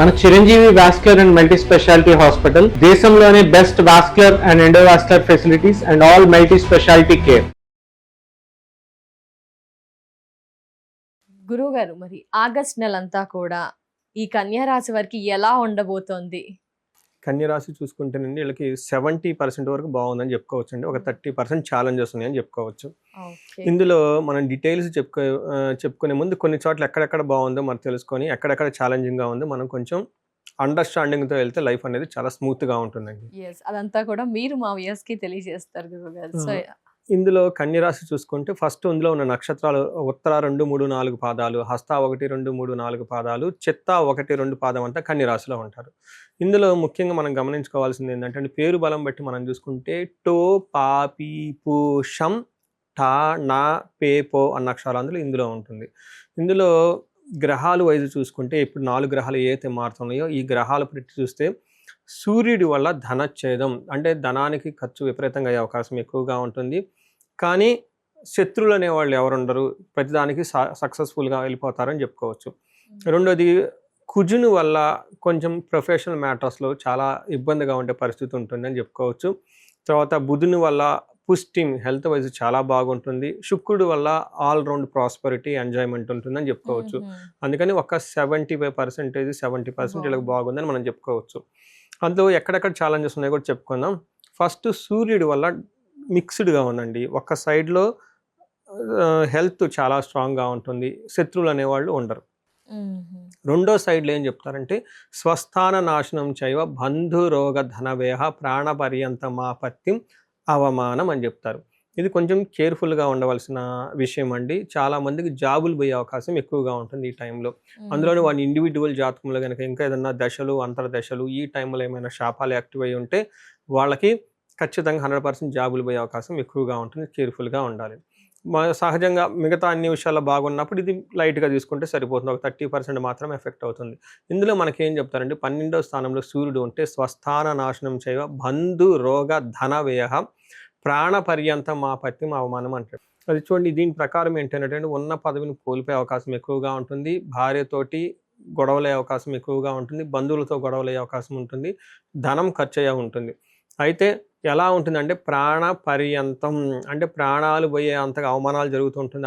మన Chiranjeevi vascular and multi speciality hospital దేశంలోనే best vascular and endovascular facilities and all multi speciality care. గురువు గారు, మరి ఆగస్ట్ నెలంతా కూడా ఈ కన్యా రాశి వారికి ఎలా ఉండబోతోంది? కన్యరాశి చూసుకుంటేనండి వీళ్ళకి 70% వరకు బాగుందని చెప్పుకోవచ్చు అండి. ఒక 30% ఛాలెంజెస్ ఉన్నాయని చెప్పుకోవచ్చు. ఇందులో మనం డీటెయిల్స్ చెప్పుకునే ముందు కొన్ని చోట్ల ఎక్కడెక్కడ బాగుందో మనం తెలుసుకొని ఎక్కడెక్కడ ఛాలెంజింగ్గా ఉందో మనం కొంచెం అండర్స్టాండింగ్తో వెళ్తే లైఫ్ అనేది చాలా స్మూత్గా ఉంటుందండి. అదంతా కూడా మీరు మా వ్యూయర్స్కి తెలియజేస్తారు గురువు గారు. సో ఇందులో కన్యరాశి చూసుకుంటే ఫస్ట్ ఇందులో ఉన్న నక్షత్రాలు ఉత్తర 2, 3, 4 పాదాలు, హస్త 1, 2, 3, 4 పాదాలు, చిత్త 1, 2 పాదం అంతా కన్యరాశిలో ఉంటారు. ఇందులో ముఖ్యంగా మనం గమనించుకోవాల్సింది ఏంటంటే పేరు బలం బట్టి మనం చూసుకుంటే టో, పా, పీ, పు, షం, టా, నా, పే, పో అన్న అక్షరాలు అందులో ఇందులో ఉంటుంది. ఇందులో గ్రహాలు వైజ్ చూసుకుంటే ఇప్పుడు 4 గ్రహాలు ఏవైతే మారుతున్నాయో ఈ గ్రహాలు పెట్టి చూస్తే సూర్యుడి వల్ల ధనచ్ఛేదం అంటే ధనానికి ఖర్చు విపరీతంగా అయ్యే అవకాశం ఎక్కువగా ఉంటుంది. కానీ శత్రువులు అనేవాళ్ళు ఎవరుండరు, ప్రతిదానికి సక్సెస్ఫుల్గా వెళ్ళిపోతారని చెప్పుకోవచ్చు. రెండోది కుజుని వల్ల కొంచెం ప్రొఫెషనల్ మ్యాటర్స్లో చాలా ఇబ్బందిగా ఉండే పరిస్థితి ఉంటుందని చెప్పుకోవచ్చు. తర్వాత బుధుని వల్ల పుష్టింగ్ హెల్త్ వైజ్ చాలా బాగుంటుంది. శుక్రుడు వల్ల ఆల్రౌండ్ ప్రాస్పరిటీ ఎంజాయ్మెంట్ ఉంటుందని చెప్పుకోవచ్చు. అందుకని ఒక 75% 70% వీళ్ళకి బాగుందని మనం చెప్పుకోవచ్చు. అందులో ఎక్కడెక్కడ ఛాలెంజెస్ ఉన్నాయో కూడా చెప్పుకుందాం. ఫస్ట్ సూర్యుడి వల్ల మిక్స్డ్గా ఉందండి. ఒక సైడ్లో హెల్త్ చాలా స్ట్రాంగ్గా ఉంటుంది, శత్రువులు అనేవాళ్ళు ఉండరు. రెండో సైడ్లో ఏం చెప్తారంటే స్వస్థాన నాశనం చైవ బంధురోగ ధనవేహ ప్రాణపర్యంతమాపత్యం అవమానం అని చెప్తారు. ఇది కొంచెం కేర్ఫుల్గా ఉండవలసిన విషయం అండి. చాలామందికి జాబులు పోయే అవకాశం ఎక్కువగా ఉంటుంది ఈ టైంలో. అందులోనే వాడి ఇండివిజువల్ జాతకంలో కనుక ఇంకా ఏదన్నా దశలు అంతర్దశలు ఈ టైంలో ఏమైనా శాపాలు యాక్టివ్ అయ్యి ఉంటే వాళ్ళకి ఖచ్చితంగా 100% జాబులు పోయే అవకాశం ఎక్కువగా ఉంటుంది. కేర్ఫుల్గా ఉండాలి. సహజంగా మిగతా అన్ని విషయాల్లో బాగున్నప్పుడు ఇది లైట్గా తీసుకుంటే సరిపోతుంది. ఒక 30% మాత్రమే ఎఫెక్ట్ అవుతుంది. ఇందులో మనకేం చెప్తారంటే 12వ స్థానంలో సూర్యుడు ఉంటే స్వస్థాన నాశనం చేయవ బంధు రోగ ధన వ్యయ ప్రాణపర్యంతం ఆపత్యం అవమానం అంటారు. అది చూడండి, దీని ప్రకారం ఏంటంటే ఉన్న పదవిని కోల్పోయే అవకాశం ఎక్కువగా ఉంటుంది, భార్యతోటి గొడవలయ్యే అవకాశం ఎక్కువగా ఉంటుంది, బంధువులతో గొడవలయ్యే అవకాశం ఉంటుంది, ధనం ఖర్చు అయ్యే ఉంటుంది. అయితే ఎలా ఉంటుందంటే ప్రాణ పర్యంతం అంటే ప్రాణాలు పోయే అంతగా అవమానాలు జరుగుతూ ఉంటుంది,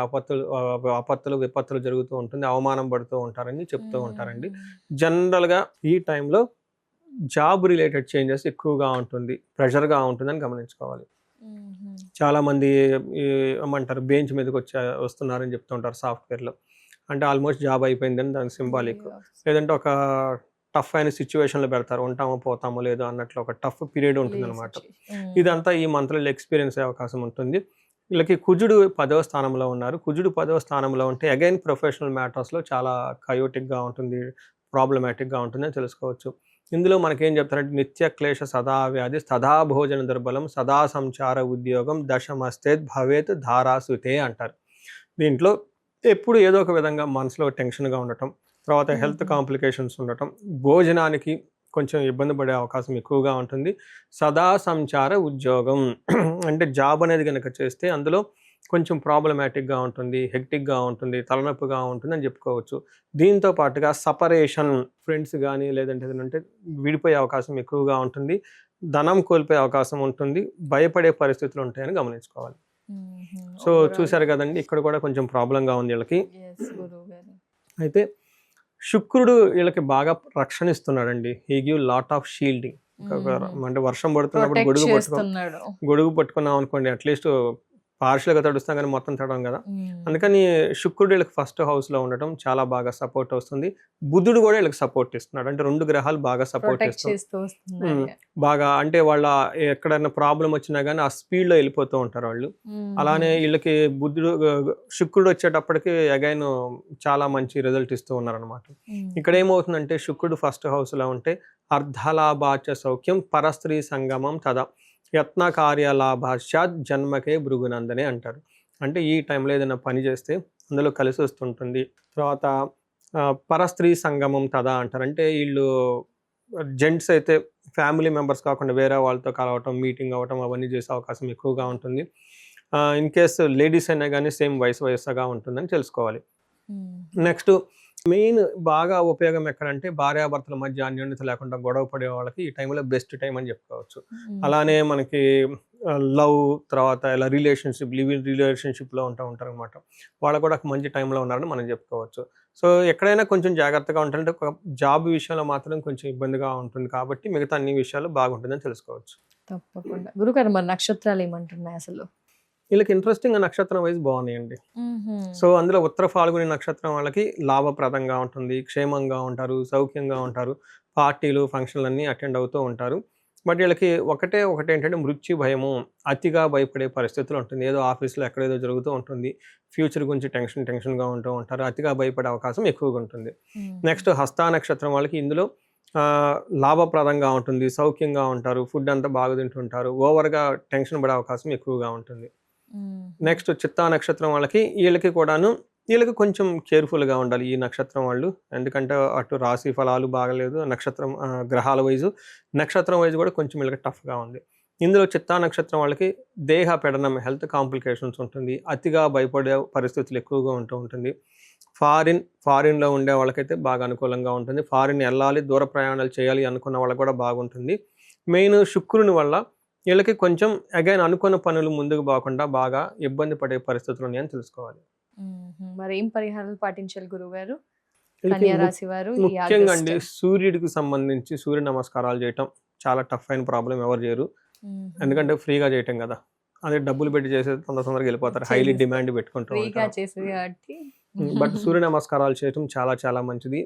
ఆపత్తులు విపత్తులు జరుగుతూ ఉంటుంది, అవమానం పడుతూ ఉంటారని చెప్తూ ఉంటారండి. జనరల్గా ఈ టైంలో జాబ్ రిలేటెడ్ చేంజెస్ ఎక్కువగా ఉంటుంది, ప్రెషర్గా ఉంటుందని గమనించుకోవాలి. చాలామంది ఏమంటారు బెంచ్ మీదకి వస్తున్నారని చెప్తూ ఉంటారు సాఫ్ట్వేర్లో. అంటే ఆల్మోస్ట్ జాబ్ అయిపోయిందని దాని సింబాలిక్. లేదంటే ఒక టఫ్ అయిన సిచ్యువేషన్లో పెడతారు, ఉంటామో పోతామో లేదో అన్నట్లు ఒక టఫ్ పీరియడ్ ఉంటుంది అనమాట. ఇదంతా ఈ మంత్లో ఎక్స్పీరియన్స్ అయ్యే అవకాశం ఉంటుంది. వీళ్ళకి కుజుడు 10వ స్థానంలో ఉన్నారు. కుజుడు 10వ స్థానంలో ఉంటే అగైన్ ప్రొఫెషనల్ మ్యాటర్స్లో చాలా కయోటిక్గా ఉంటుంది, ప్రాబ్లమాటిక్గా ఉంటుందని తెలుసుకోవచ్చు. ఇందులో మనకేం చెప్తారంటే నిత్య క్లేశ సదా వ్యాధి సదా భోజన దుర్బలం సదా సంచార ఉద్యోగం దశమస్తేత్ భవేత్ ధారాసుతే అంటారు. దీంట్లో ఎప్పుడు ఏదో ఒక విధంగా మనసులో టెన్షన్గా ఉండటం, తర్వాత హెల్త్ కాంప్లికేషన్స్ ఉండటం, భోజనానికి కొంచెం ఇబ్బంది పడే అవకాశం ఎక్కువగా ఉంటుంది. సదా సంచార ఉద్యోగం అంటే జాబ్ అనేది కనుక చేస్తే అందులో కొంచెం ప్రాబ్లమాటిక్గా ఉంటుంది, హెక్టిక్గా ఉంటుంది, తలనొప్పిగా ఉంటుంది అని చెప్పుకోవచ్చు. దీంతో పాటుగా సపరేషన్, ఫ్రెండ్స్ కానీ లేదంటే ఏదంటే విడిపోయే అవకాశం ఎక్కువగా ఉంటుంది, ధనం కోల్పోయే అవకాశం ఉంటుంది, భయపడే పరిస్థితులు ఉంటాయని గమనించుకోవాలి. సో చూశారు కదండి, ఇక్కడ కూడా కొంచెం ప్రాబ్లంగా ఉంది వీళ్ళకి. అయితే శుక్రుడు వీళ్ళకి బాగా రక్షణ ఇస్తున్నాడండి. He give lot of shielding. అంటే వర్షం పడుతున్నప్పుడు గొడుగు పట్టుకున్నాం అనుకోండి, అట్లీస్ట్ పార్షియల్గా తడుస్తాం కానీ మొత్తం తడవం కదా. అందుకని శుక్రుడు వీళ్ళకి ఫస్ట్ హౌస్లో ఉండటం చాలా బాగా సపోర్ట్ వస్తుంది. బుధుడు కూడా వీళ్ళకి సపోర్ట్ ఇస్తున్నాడు. అంటే 2 గ్రహాలు బాగా సపోర్ట్ ఇస్తుంది బాగా. అంటే వాళ్ళ ఎక్కడైనా ప్రాబ్లం వచ్చినా కానీ ఆ స్పీడ్లో వెళ్ళిపోతూ ఉంటారు వాళ్ళు. అలానే వీళ్ళకి శుక్రుడు వచ్చేటప్పటికి అగైన్ చాలా మంచి రిజల్ట్ ఇస్తూ ఉన్నారనమాట. ఇక్కడ ఏమవుతుందంటే శుక్రుడు ఫస్ట్ హౌస్లో ఉంటే అర్ధలాభాచ సౌఖ్యం పరస్త్రీ సంగమం తదా యత్న కార్యలాభాశ్చాత్ జన్మకే భృగునందనే అంటారు. అంటే ఈ టైంలో ఏదైనా పని చేస్తే అందులో కలిసి వస్తుంటుంది. తర్వాత పరస్త్రీ సంగమం తదా అంటారు. అంటే వీళ్ళు జెంట్స్ అయితే ఫ్యామిలీ మెంబర్స్ కాకుండా వేరే వాళ్ళతో కలవటం, మీటింగ్ అవ్వటం అవన్నీ చేసే అవకాశం ఎక్కువగా ఉంటుంది. ఇన్ కేస్ లేడీస్ అయినా కానీ సేమ్ వయసుగా ఉంటుందని తెలుసుకోవాలి. నెక్స్ట్ మెయిన్ బాగా ఉపయోగం ఎక్కడంటే భార్యాభర్తల మధ్య అన్యోన్యత లేకుండా గొడవ పడే వాళ్ళకి ఈ టైంలో బెస్ట్ టైం అని చెప్పుకోవచ్చు. అలానే మనకి లవ్ తర్వాత ఇలా లివింగ్ రిలేషన్షిప్లో ఉంటారు అనమాట. వాళ్ళు కూడా ఒక మంచి టైంలో ఉన్నారని మనం చెప్పుకోవచ్చు. సో ఎక్కడైనా కొంచెం జాగ్రత్తగా ఉంటారంటే ఒక జాబ్ విషయంలో మాత్రం కొంచెం ఇబ్బందిగా ఉంటుంది కాబట్టి మిగతా అన్ని విషయాలు బాగుంటుందని తెలుసుకోవచ్చు. తప్పకుండా. గురుగారు మరి నక్షత్రాలు ఏమంటున్నాయి అసలు? వీళ్ళకి ఇంట్రెస్టింగ్ నక్షత్రం వైజ్ బాగున్నాయండి. సో అందులో ఉత్తర ఫాల్గుని నక్షత్రం వాళ్ళకి లాభప్రదంగా ఉంటుంది, క్షేమంగా ఉంటారు, సౌఖ్యంగా ఉంటారు, పార్టీలు ఫంక్షన్లు అన్నీ అటెండ్ అవుతూ ఉంటారు. బట్ వీళ్ళకి ఒకటే ఏంటంటే మృత్యు భయము, అతిగా భయపడే పరిస్థితులు ఉంటుంది. ఏదో ఆఫీస్లో ఎక్కడేదో జరుగుతూ ఉంటుంది, ఫ్యూచర్ గురించి టెన్షన్గా ఉంటూ ఉంటారు, అతిగా భయపడే అవకాశం ఎక్కువగా ఉంటుంది. నెక్స్ట్ హస్తా నక్షత్రం వాళ్ళకి ఇందులో లాభప్రదంగా ఉంటుంది, సౌఖ్యంగా ఉంటారు, ఫుడ్ అంతా బాగా తింటుంటారు, ఓవర్గా టెన్షన్ పడే అవకాశం ఎక్కువగా ఉంటుంది. నెక్స్ట్ చిత్తా నక్షత్రం వీళ్ళకి కొంచెం కేర్ఫుల్గా ఉండాలి ఈ నక్షత్రం వాళ్ళు. ఎందుకంటే అటు రాశి ఫలాలు బాగలేదు, గ్రహాల వైజు నక్షత్రం వైజు కూడా కొంచెం వీళ్ళకి టఫ్గా ఉంది. ఇందులో చిత్తా నక్షత్రం వాళ్ళకి దేహ పెడనం, హెల్త్ కాంప్లికేషన్స్ ఉంటుంది, అతిగా భయపడే పరిస్థితులు ఎక్కువగా ఉంటుంది. ఫారిన్లో ఉండే వాళ్ళకైతే బాగా అనుకూలంగా ఉంటుంది. ఫారిన్ వెళ్ళాలి, దూర ప్రయాణాలు చేయాలి అనుకున్న వాళ్ళకి కూడా బాగుంటుంది. మెయిన్ శుక్రుని వల్ల వీళ్ళకి కొంచెం అగైన్ అనుకున్న పనులు ముందుకు పోకుండా బాగా ఇబ్బంది పడే పరిస్థితులు ఉన్నాయని తెలుసుకోవాలి. మరి ఏం పరిహారాలు పాటించాలి గురుగారు కన్యా రాశి వారు? ముఖ్యంగా అండి సూర్యుడికి సంబంధించి సూర్య నమస్కారాలు చేయటం చాలా టఫ్ అయిన ప్రాబ్లం ఎవరు చేయరు, ఎందుకంటే ఫ్రీగా చేయటం కదా. అదే డబ్బులు పెట్టి చేసేది తొందరగా వెళ్ళిపోతారు, హైలీ డిమాండ్ పెట్టుకుంటూ ఉంటారు. బట్ సూర్య నమస్కారాలు చేయటం చాలా చాలా మంచిది.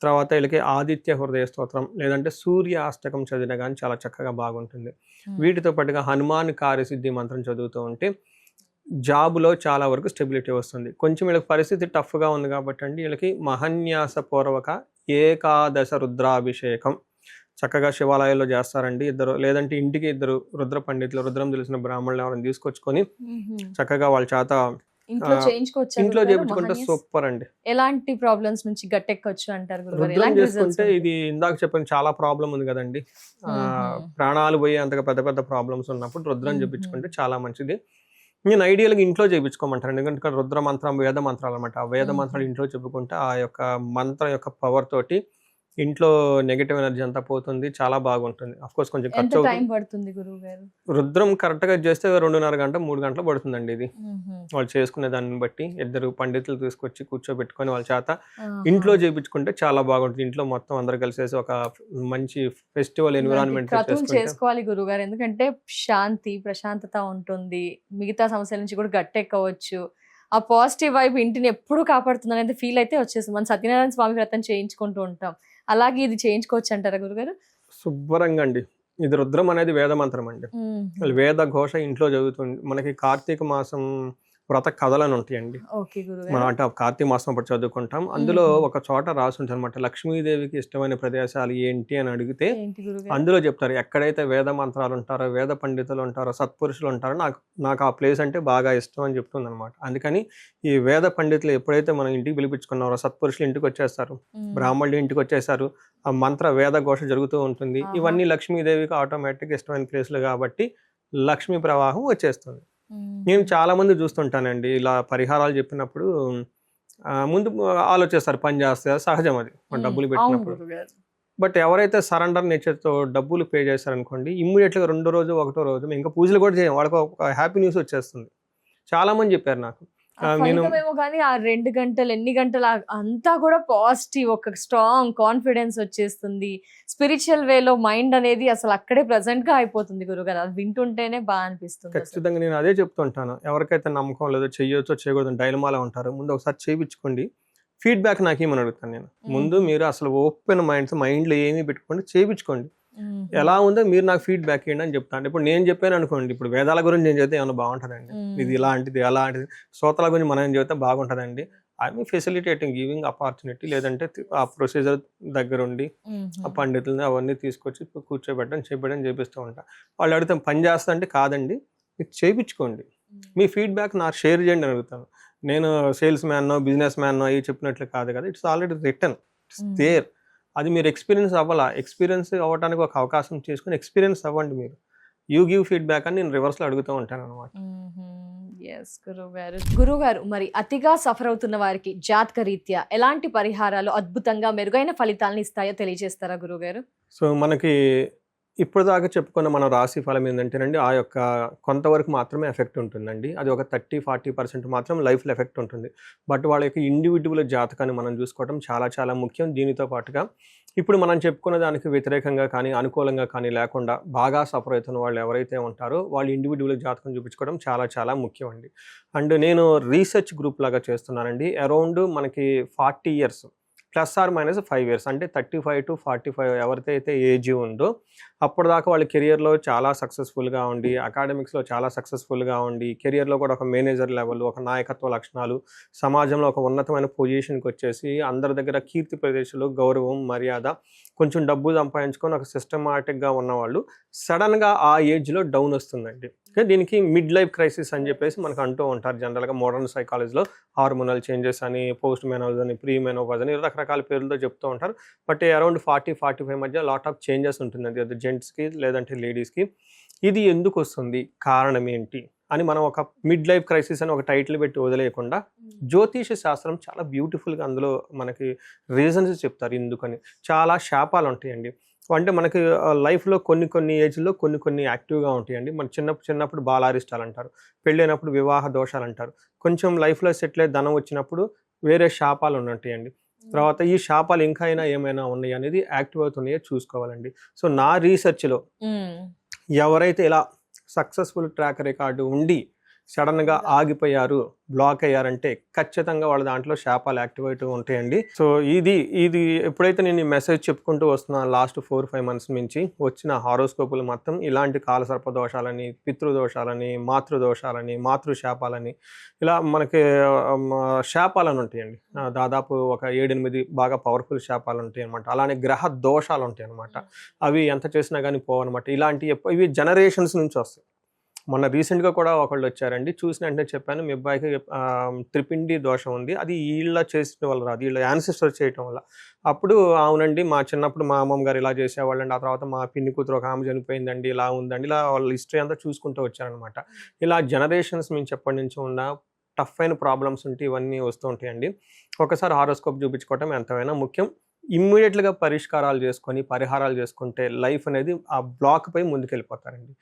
తర్వాత వీళ్ళకి ఆదిత్య హృదయ స్తోత్రం లేదంటే సూర్య అష్టకం చదివినా కానీ చాలా చక్కగా బాగుంటుంది. వీటితో పాటుగా హనుమాన్ కార్యసిద్ధి మంత్రం చదువుతూ ఉంటే జాబ్లో చాలా వరకు స్టెబిలిటీ వస్తుంది. కొంచెం వీళ్ళకి పరిస్థితి టఫ్గా ఉంది కాబట్టి అండి వీళ్ళకి మహాన్యాసపూర్వక ఏకాదశ రుద్రాభిషేకం చక్కగా శివాలయాల్లో చేస్తారండి. లేదంటే ఇంటికి ఇద్దరు రుద్ర పండితులు, రుద్రం తెలిసిన బ్రాహ్మణులు ఎవరైనా తీసుకొచ్చుకొని చక్కగా వాళ్ళ చేత ఇంట్లో చేయించుకుంటే సూపర్ అండి. ఎలాంటి ప్రాబ్లమ్స్ నుంచి గట్టెక్కొచ్చు అంటారు? రుద్రం చేసుకుంటే ఇది ఇందాక చెప్పిన చాలా ప్రాబ్లం ఉంది కదండి, ప్రాణాలు పోయి అంతగా పెద్ద ప్రాబ్లమ్స్ ఉన్నప్పుడు రుద్రం చేయించుకుంటే చాలా మంచిది. నేను ఐడియల్గా ఇంట్లో చేయించుకోమంటాను, ఎందుకంటే రుద్ర మంత్రం వేద మంత్రాలు అనమాట. ఆ వేద మంత్రాలు ఇంట్లో చెప్పుకుంటే ఆ యొక్క మంత్రం యొక్క పవర్ తోటి ఇంట్లో నెగటివ్ ఎనర్జీ అంతా పోతుంది, చాలా బాగుంటుంది. అఫ్ కోర్స్ కొంచెం ఖర్చు పడుతుంది గురువు గారు. రుద్రం కరెక్ట్ గా చేస్తే 2.5 గంట 3 గంటలు పడుతుందండి. ఇది వాళ్ళు చేసుకునే దాన్ని బట్టి ఇద్దరు పండితులు తీసుకొచ్చి కూర్చోబెట్టుకొని వాళ్ళ చేత ఇంట్లో చేయించుకుంటే చాలా బాగుంటుంది. ఇంట్లో మొత్తం అందరు కలిసేసి ఒక మంచి ఫెస్టివల్ ఎన్విరాన్మెంట్ చేసుకోవాలి గురువు గారు, ఎందుకంటే శాంతి ప్రశాంతత ఉంటుంది, మిగతా సమస్యల నుంచి కూడా గట్టెక్కవచ్చు. ఆ పాజిటివ్ వైబ్ ఇంటిని ఎప్పుడు కాపాడుతుంది అనేది ఫీల్ అయితే వచ్చేస్తుంది. మనం సత్యనారాయణ స్వామి వ్రతం చేయించుకుంటూ ఉంటాం, అలాగే ఇది చేయించుకోవచ్చు అంటారా గురుగారు? శుభ్రంగా అండి. ఇది రుద్రం అనేది వేద మంత్రం అండి, వేద ఘోష ఇంట్లో జరుగుతుంది. మనకి కార్తీక మాసం వ్రత కథలను ఉంటాయండి, మనం అంటే కార్తీక మాసం అప్పుడు చదువుకుంటాం. అందులో ఒక చోట రాసి ఉంటుంది అనమాట, లక్ష్మీదేవికి ఇష్టమైన ప్రదేశాలు ఏంటి అని అడిగితే అందులో చెప్తారు ఎక్కడైతే వేద మంత్రాలు ఉంటారో, వేద పండితులు ఉంటారో, సత్పురుషులు ఉంటారో నాకు ఆ ప్లేస్ అంటే బాగా ఇష్టం అని చెప్తుంది అనమాట. అందుకని ఈ వేద పండితులు ఎప్పుడైతే మనం ఇంటికి పిలిపించుకున్నారో, సత్పురుషులు ఇంటికి వచ్చేస్తారు, బ్రాహ్మణులు ఇంటికి వచ్చేసారు, ఆ మంత్ర వేద ఘోష జరుగుతూ ఉంటుంది. ఇవన్నీ లక్ష్మీదేవికి ఆటోమేటిక్ ఇష్టమైన ప్లేస్లు కాబట్టి లక్ష్మీ ప్రవాహం వచ్చేస్తుంది. నేను చాలా మంది చూస్తుంటానండి ఇలా పరిహారాలు చెప్పినప్పుడు ముందు ఆలోచిస్తారు పని చేస్తే, సహజం అది మనం డబ్బులు పెట్టినప్పుడు. బట్ ఎవరైతే సరెండర్ నేచర్తో డబ్బులు పే చేశారనుకోండి, ఇమ్మీడియట్గా 2వ రోజు 1వ రోజు ఇంకా పూజలు కూడా చేయం, వాళ్ళకి ఒక హ్యాపీ న్యూస్ వచ్చేస్తుంది. చాలా మంది చెప్పారు నాకు. కానీ ఆ 2 గంటలు ఎన్ని గంటలు అంతా కూడా పాజిటివ్, ఒక స్ట్రాంగ్ కాన్ఫిడెన్స్ వచ్చేస్తుంది. స్పిరిచువల్ వేలో మైండ్ అనేది అసలు అక్కడే ప్రెసెంట్ గా అయిపోతుంది గురుగారు, అది వింటుంటేనే బాగా అనిపిస్తుంది. ఖచ్చితంగా నేను అదే చెప్తుంటాను, ఎవరికైతే నమ్మకం లేదో చెయ్యొచ్చో చేయకూడదు డైలమాలో ఉంటారు, ముందు ఒకసారి చేయించుకోండి, ఫీడ్బ్యాక్ నాకేమని అడుగుతాను నేను. ముందు మీరు అసలు ఓపెన్ మైండ్లో ఏమీ పెట్టుకోండి, చేయించుకోండి, ఎలా ఉందో మీరు నాకు ఫీడ్బ్యాక్ ఇవ్వండి అని చెప్తాను. ఇప్పుడు నేను చెప్పాను అనుకోండి, ఇప్పుడు వేదాల గురించి నేను చెప్తే ఏమైనా బాగుంటుందండి, ఇది ఇలాంటిది అలాంటిది, స్తోత్రాల గురించి మనం చెబితే బాగుంటుందండి. ఐ ఫెసిలిటేటింగ్, గివింగ్ ఆపర్చునిటీ, లేదంటే ఆ ప్రొసీజర్ దగ్గరుండి ఆ పండితులని అవన్నీ తీసుకొచ్చి కూర్చోబెట్టడం చేపిస్తూ ఉంటా. వాళ్ళు అడిగితే పని చేస్తా అంటే కాదండి, మీరు చేయించుకోండి, మీ ఫీడ్బ్యాక్ నాకు షేర్ చేయండి అని అడుగుతాను. నేను సేల్స్ మ్యాన్నో బిజినెస్ మ్యాన్నో అవి చెప్పినట్లు కాదు కదా, it's already return, it's there. అది మీరు ఎక్స్పీరియన్స్ అవ్వాలా, ఎక్స్పీరియన్స్ అవ్వడానికి ఒక అవకాశం చేసుకుని ఎక్స్పీరియన్స్ అవ్వండి మీరు. యూ గివ్ ఫీడ్బ్యాక్ అని నేను రివర్స్లో అడుగుతూ ఉంటాను అనమాట. ఎస్ గురుగారు మరి అతిగా సఫర్ అవుతున్న వారికి జాతక రీత్యా ఎలాంటి పరిహారాలు అద్భుతంగా మెరుగైన ఫలితాలను ఇస్తాయో తెలియజేస్తారా గురుగారు? సో మనకి ఇప్పుడు దాకా చెప్పుకున్న మన రాశి ఫలం ఏంటంటేనండి, ఆ యొక్క కొంతవరకు మాత్రమే ఎఫెక్ట్ ఉంటుందండి. అది ఒక 30-40% మాత్రం లైఫ్లో ఎఫెక్ట్ ఉంటుంది. బట్ వాళ్ళ యొక్క ఇండివిజువల్ జాతకాన్ని మనం చూసుకోవడం చాలా చాలా ముఖ్యం. దీనితో పాటుగా ఇప్పుడు మనం చెప్పుకున్న దానికి వ్యతిరేకంగా కానీ అనుకూలంగా కానీ లేకుండా బాగా సఫర్ అవుతున్న వాళ్ళు ఎవరైతే ఉంటారో వాళ్ళు ఇండివిజువల్ జాతకం చూపించుకోవడం చాలా చాలా ముఖ్యం అండి. అండ్ నేను రీసెర్చ్ గ్రూప్ లాగా చేస్తున్నానండి. అరౌండ్ మనకి 40 years +or-5 years అంటే 35 to 45 ఎవరికైతే ఏజ్ ఉందో అప్పటిదాకా వాళ్ళ కెరియర్లో చాలా సక్సెస్ఫుల్గా ఉండి, అకాడమిక్స్లో చాలా సక్సెస్ఫుల్గా ఉండి, కెరియర్లో కూడా ఒక మేనేజర్ లెవెల్, ఒక నాయకత్వ లక్షణాలు, సమాజంలో ఒక ఉన్నతమైన పొజిషన్కి వచ్చేసి అందరి దగ్గర కీర్తి ప్రదేశాలు, గౌరవం, మర్యాద, కొంచెం డబ్బు సంపాదించుకొని ఒక సిస్టమాటిక్గా ఉన్నవాళ్ళు సడన్గా ఆ ఏజ్లో డౌన్ వస్తుందండి. దీనికి మిడ్ లైఫ్ క్రైసిస్ అని చెప్పేసి మనకు అంటూ ఉంటారు జనరల్గా మోడర్న్ సైకాలజీలో. హార్మోనల్ చేంజెస్ అని, పోస్ట్ మెనోపాజ్ అని, ప్రీ మెనోపాజ్ అని రకరకాల పేర్లతో చెప్తూ ఉంటారు. బట్ అరౌండ్ 40-45 మధ్య లాట్ ఆఫ్ చేంజెస్ ఉంటుందండి, అది జెంట్స్కి లేదంటే లేడీస్కి. ఇది ఎందుకు వస్తుంది, కారణం ఏంటి అని మనం ఒక మిడ్ లైఫ్ క్రైసిస్ అని ఒక టైటిల్ పెట్టి వదిలేయకుండా జ్యోతిష శాస్త్రం చాలా బ్యూటిఫుల్గా అందులో మనకి రీజన్స్ చెప్తారు ఎందుకని. చాలా శాపాలు ఉంటాయండి. అంటే మనకి లైఫ్లో కొన్ని ఏజ్లో కొన్ని యాక్టివ్గా ఉంటాయండి. మన చిన్నప్పుడు బాలారిష్టాలు అంటారు, పెళ్ళైనప్పుడు వివాహ దోషాలు అంటారు, కొంచెం లైఫ్లో సెటిల్ అయ్యి ధనం వచ్చినప్పుడు వేరే శాపాలు ఉంటాయండి. తర్వాత ఈ శాపాలు ఇంకా అయినా ఏమైనా ఉన్నాయి అనేది యాక్టివ్ అవుతున్నాయో చూసుకోవాలండి. సో నా రీసెర్చ్లో ఎవరైతే ఇలా సక్సెస్ఫుల్ ట్రాక్ రికార్డు ఉండి సడన్గా ఆగిపోయారు, బ్లాక్ అయ్యారంటే ఖచ్చితంగా వాళ్ళ దాంట్లో శాపాలు యాక్టివేట్ ఉంటాయండి. సో ఇది ఎప్పుడైతే నేను ఈ మెసేజ్ చెప్పుకుంటూ వస్తున్నాను లాస్ట్ 4-5 months నుంచి వచ్చిన హారోస్కోపులు మొత్తం ఇలాంటి కాలసర్ప దోషాలని, పితృదోషాలని, మాతృదోషాలని, మాతృశాపాలని, ఇలా మనకి శాపాలని ఉంటాయండి. దాదాపు ఒక 7-8 బాగా పవర్ఫుల్ శాపాలు ఉంటాయి అనమాట. అలానే గ్రహ దోషాలు ఉంటాయి అనమాట. అవి ఎంత చేసినా కానీ పోవన్నమాట. ఇవి జనరేషన్స్ నుంచి వస్తాయి. మొన్న రీసెంట్గా కూడా ఒకళ్ళు వచ్చారండి, చూసిన వెంటనే చెప్పాను మీ అబ్బాయికి త్రిపిండి దోషం ఉంది, అది వీళ్ళ చేసిన వల్ల రాదు, వీళ్ళ యాన్సిస్టర్ చేయటం వల్ల. అప్పుడు అవునండి మా చిన్నప్పుడు మా అమ్మమ్మ గారు ఇలా చేసేవాళ్ళండి, ఆ తర్వాత మా పిన్ని కూతురు ఒక ఆమె చనిపోయిందండి, ఇలా ఉందండి, ఇలా వాళ్ళ హిస్టరీ అంతా చూసుకుంటూ వచ్చారనమాట. ఇలా జనరేషన్స్ నుంచి ఎప్పటి నుంచి ఉన్న టఫ్ అయిన ప్రాబ్లమ్స్ ఉంటే ఇవన్నీ వస్తూ ఉంటాయండి. ఒకసారి హారోస్కోప్ చూపించుకోవటం ఎంతైనా ముఖ్యం. ఇమ్మీడియట్గా పరిష్కారాలు చేసుకొని పరిహారాలు చేసుకుంటే లైఫ్ అనేది ఆ బ్లాక్ పై ముందుకెళ్ళిపోతారండి.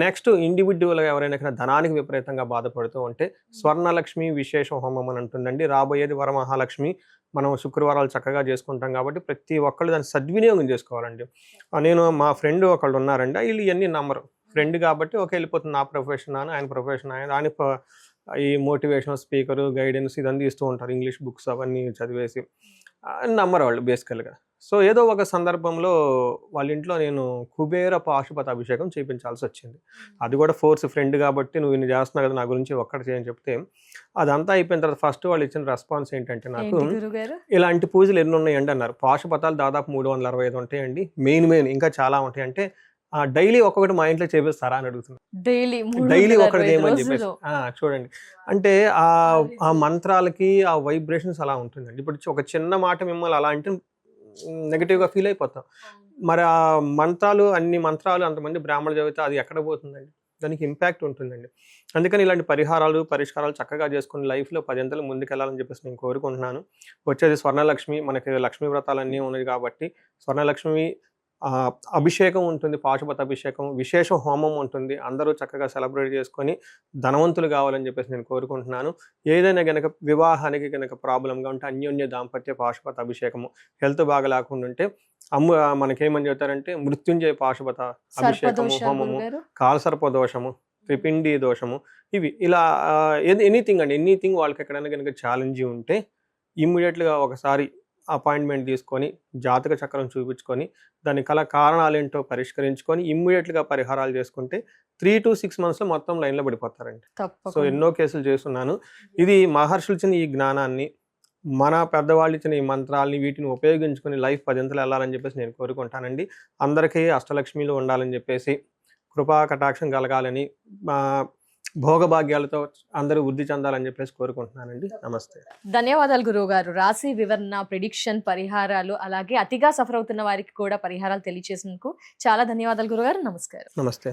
నెక్స్ట్ ఇండివిజువల్గా ఎవరైనా ధనానికి విపరీతంగా బాధపడుతూ ఉంటే స్వర్ణలక్ష్మి విశేష హోమం అని ఉంటుందండి. రాబోయేది వరమహాలక్ష్మి. మనం శుక్రవారాలు చక్కగా చేసుకుంటాం కాబట్టి ప్రతి ఒక్కళ్ళు దాన్ని సద్వినియోగం చేసుకోవాలండి. నేను మా ఫ్రెండ్ ఒకళ్ళు ఉన్నారండి, వీళ్ళు ఇవన్నీ నమ్మరు. ఫ్రెండ్ కాబట్టి ఒక వెళ్ళిపోతుంది, నా ప్రొఫెషన్ ఆయన ప్రొఫెషన్ ఆయన ఈ మోటివేషనల్ స్పీకరు, గైడెన్స్ ఇదంతా ఇస్తూ ఉంటారు, ఇంగ్లీష్ బుక్స్ అవన్నీ చదివేసి నమ్మరు వాళ్ళు బేసికల్గా. సో ఏదో ఒక సందర్భంలో వాళ్ళ ఇంట్లో నేను కుబేర పాశుపత అభిషేకం చేయించాల్సి వచ్చింది. అది కూడా ఫోర్స్, ఫ్రెండ్ కాబట్టి నువ్వు ఇన్ని చేస్తున్నావు కదా నా గురించి ఒక్కటి చేయని చెప్తే అదంతా అయిపోయిన తర్వాత ఫస్ట్ వాళ్ళు ఇచ్చిన రెస్పాన్స్ ఏంటంటే, నాకు ఇలాంటి పూజలు ఎన్ని ఉన్నాయండి అన్నారు. పాశుపతాలు దాదాపు 365 ఉంటాయండి. మెయిన్ ఇంకా చాలా ఉంటాయి. అంటే డైలీ ఒక్కొక్కటి మా ఇంట్లో చేపిస్తారా అని అడుగుతున్నారు. డైలీ ఒకటి చేయమని చెప్పేసి చూడండి. అంటే ఆ మంత్రాలకి ఆ వైబ్రేషన్స్ అలా ఉంటుందండి. ఇప్పుడు ఒక చిన్న మాట మిమ్మల్ని అలా అంటే నెగిటివ్గా ఫీల్ అయిపోతాం. మరి ఆ అన్ని మంత్రాలు అంతమంది బ్రాహ్మణులు చదివితే అది ఎక్కడ పోతుందండి, దానికి ఇంపాక్ట్ ఉంటుందండి. అందుకని ఇలాంటి పరిష్కారాలు చక్కగా చేసుకుని లైఫ్లో 10 అంతలు ముందుకెళ్ళాలని చెప్పేసి నేను కోరుకుంటున్నాను. వచ్చేది స్వర్ణలక్ష్మి, మనకి లక్ష్మీ వ్రతాలన్నీ ఉన్నాయి కాబట్టి స్వర్ణలక్ష్మి అభిషేకం ఉంటుంది, పాశుపత అభిషేకం, విశేష హోమం ఉంటుంది. అందరూ చక్కగా సెలబ్రేట్ చేసుకొని ధనవంతులు కావాలని చెప్పేసి నేను కోరుకుంటున్నాను. ఏదైనా కనుక వివాహానికి కనుక ప్రాబ్లంగా ఉంటే అన్యోన్య దాంపత్య పాశుపత అభిషేకము, హెల్త్ బాగా లేకుండా ఉంటే మనకేమని చెప్తారంటే మృత్యుంజయ పాశుపత అభిషేకము, హోమము, కాలసర్ప దోషము, త్రిపిండి దోషము, ఇవి ఇలా ఎనీథింగ్ వాళ్ళకి ఎక్కడైనా కనుక ఛాలెంజ్ ఉంటే ఇమ్మీడియట్గా ఒకసారి అపాయింట్మెంట్ తీసుకొని జాతక చక్రం చూపించుకొని దాని కారణాలు ఏంటో పరిష్కరించుకొని ఇమ్మీడియట్గా పరిహారాలు చేసుకుంటే 3 to 6 months మొత్తం లైన్లో పడిపోతారండి. సో ఎన్నో కేసులు చేస్తున్నాను. ఇది మహర్షులు ఇచ్చిన ఈ జ్ఞానాన్ని, మన పెద్దవాళ్ళు ఇచ్చిన ఈ మంత్రాలని వీటిని ఉపయోగించుకొని లైఫ్ 10 అంతలు వెళ్ళాలని చెప్పేసి నేను కోరుకుంటానండి. అందరికీ అష్టలక్ష్మిలు ఉండాలని చెప్పేసి, కృపా కటాక్షం కలగాలని, భోగభాగ్యాలతో అందరూ వృద్ధి చెందాలని చెప్పేసి కోరుకుంటున్నానండి. నమస్తే. ధన్యవాదాలు గురువు గారు. రాశి వివరణ, ప్రిడిక్షన్, పరిహారాలు, అలాగే అతిగా సఫర్ అవుతున్న వారికి కూడా పరిహారాలు తెలియజేసినందుకు చాలా ధన్యవాదాలు గురుగారు. నమస్కారం. నమస్తే.